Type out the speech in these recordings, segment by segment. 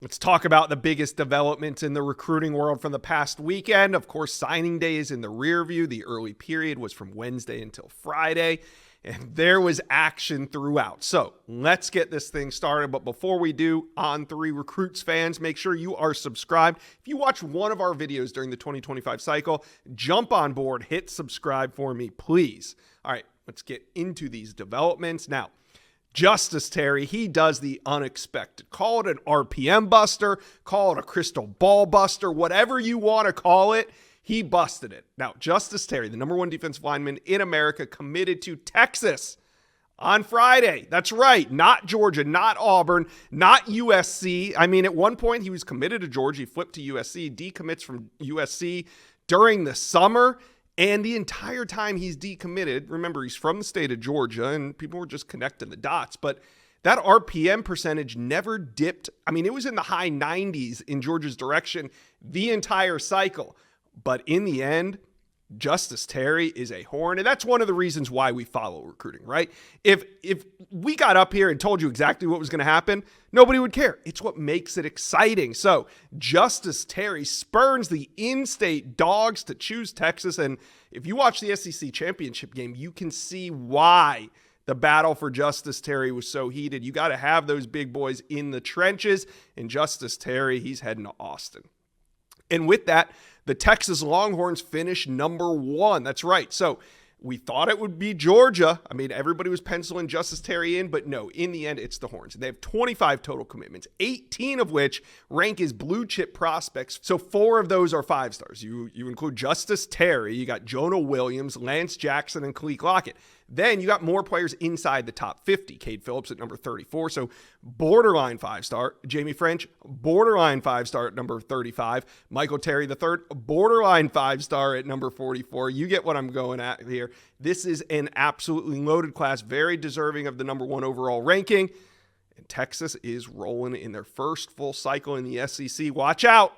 Let's talk about the biggest developments in the recruiting world from the past weekend. Of course, signing day is in the rear view. The early period was from Wednesday until Friday, and there was action throughout. So let's get this thing started. But before we do, On3 Recruits fans, make sure you are subscribed. If you watch one of our videos during the 2025 cycle, jump on board, hit subscribe for me, please. All right, let's get into these developments. Now, Justus Terry, he does the unexpected. Call it an RPM buster, call it a crystal ball buster, whatever you want to call it, he busted it. Now, Justus Terry, the number one defensive lineman in America, committed to Texas on Friday. That's right, not Georgia, not Auburn, not USC. I mean, at one point he was committed to Georgia, he flipped to USC, decommits from USC during the summer. And the entire time he's decommitted, remember, he's from the state of Georgia, and people were just connecting the dots, but that RPM percentage never dipped. I mean, it was in the high 90s in Georgia's direction the entire cycle. But in the end, Justus Terry is a horn, and that's one of the reasons why we follow recruiting, right? If we got up here and told you exactly what was going to happen, nobody would care. It's what makes it exciting. So Justus Terry spurns the in-state dogs to choose Texas, and if you watch the SEC championship game, you can see why the battle for Justus Terry was so heated. You got to have those big boys in the trenches, and Justus Terry, he's heading to Austin. And with that, the Texas Longhorns finished number one. That's right. So we thought it would be Georgia. I mean, everybody was penciling Justus Terry in, but no, in the end, it's the Horns. They have 25 total commitments, 18 of which rank as blue chip prospects. So 4 of those are 5 stars. You include Justus Terry, you got Jonah Williams, Lance Jackson, and Khaleke Lockett. Then you got more players inside the top 50. Cade Phillips at number 34, so borderline 5-star. Jamie French, borderline 5-star at number 35. Michael Terry III, borderline 5-star at number 44. You get what I'm going at here. This is an absolutely loaded class, very deserving of the number 1 overall ranking. And Texas is rolling in their first full cycle in the SEC. Watch out.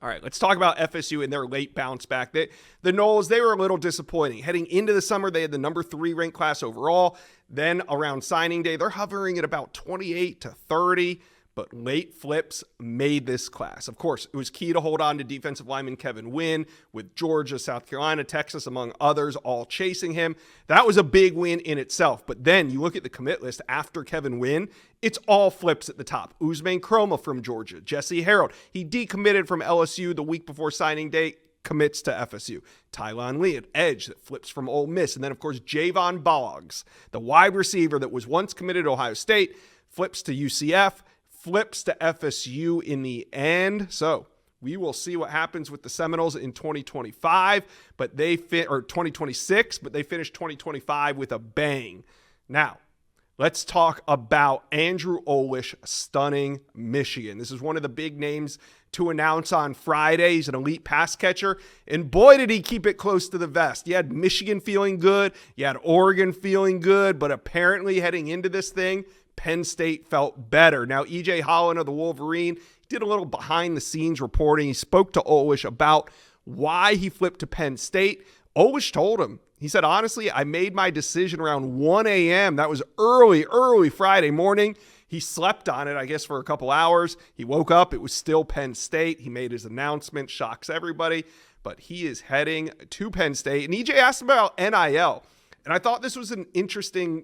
All right, let's talk about FSU and their late bounce back. The Noles, they were a little disappointing. Heading into the summer, they had the number 3 ranked class overall. Then around signing day, they're hovering at about 28 to 30, but late flips made this class. Of course, it was key to hold on to defensive lineman Kevin Wynn, with Georgia, South Carolina, Texas, among others, all chasing him. That was a big win in itself. But then you look at the commit list after Kevin Wynn, it's all flips at the top. Usman Chroma from Georgia, Jesse Harold. He decommitted from LSU the week before signing day, commits to FSU. Tylon Lee, an edge that flips from Ole Miss. And then, of course, Javon Boggs, the wide receiver that was once committed to Ohio State, flips to UCF, flips to FSU in the end. So we will see what happens with the Seminoles in 2025, but they 2026, but they finished 2025 with a bang. Now, let's talk about Andrew Olesh stunning Michigan. This is one of the big names to announce on Friday. He's an elite pass catcher, and boy, did he keep it close to the vest. You had Michigan feeling good, you had Oregon feeling good, but apparently heading into this thing, Penn State felt better. Now, E.J. Holland of the Wolverine did a little behind-the-scenes reporting. He spoke to Olesh about why he flipped to Penn State. Olesh told him, he said, honestly, I made my decision around 1 a.m. That was early Friday morning. He slept on it, I guess, for a couple hours. He woke up. It was still Penn State. He made his announcement, shocks everybody. But he is heading to Penn State. And E.J. asked him about NIL. And I thought this was an interesting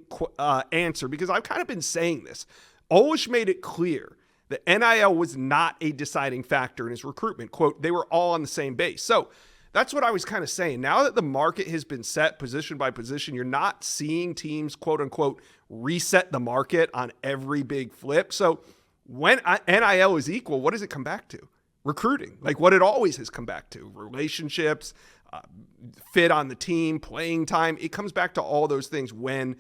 answer because I've kind of been saying this. Olesh made it clear that NIL was not a deciding factor in his recruitment. Quote, they were all on the same base. So that's what I was kind of saying. Now that the market has been set position by position, you're not seeing teams, quote unquote, reset the market on every big flip. So when NIL is equal, what does it come back to? Recruiting, like what it always has come back to. Relationships, fit on the team, playing time. It comes back to all those things when,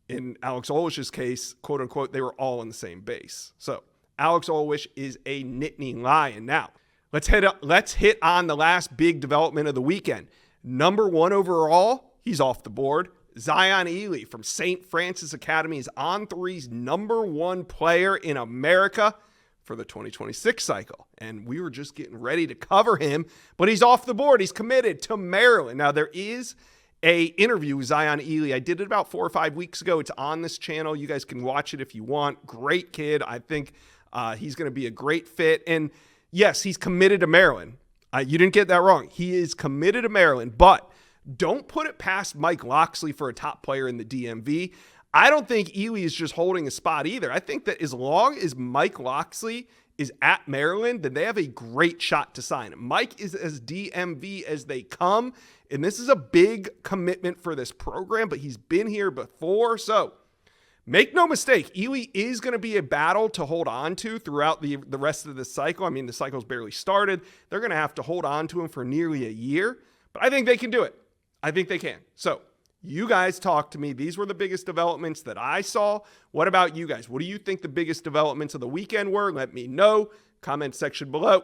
in Alex Olesh's case, quote unquote, they were all on the same base. So Alex Olesh is a Nittany Lion. Now, let's hit on the last big development of the weekend. Number 1 overall, he's off the board. Zion Elee from St. Francis Academy is On3's number 1 player in America for the 2026 cycle. And we were just getting ready to cover him, but he's off the board. He's committed to Maryland. Now, there is a interview with Zion Elee. I did it about 4 or 5 weeks ago. It's on this channel. You guys can watch it if you want. Great kid. I think He's going to be a great fit. And yes, he's committed to Maryland. You didn't get that wrong. He is committed to Maryland, but don't put it past Mike Locksley for a top player in the DMV. I don't think Elee is just holding a spot either. I think that as long as Mike Locksley is at Maryland, then they have a great shot to sign him. Mike is as DMV as they come, and this is a big commitment for this program, but he's been here before. So make no mistake, Elee is going to be a battle to hold on to throughout the rest of the cycle. I mean, the cycle's barely started. They're going to have to hold on to him for nearly a year, but I think they can do it. I think they can. So you guys talk to me. These were the biggest developments that I saw. What about you guys? What do you think the biggest developments of the weekend were? Let me know. Comment section below.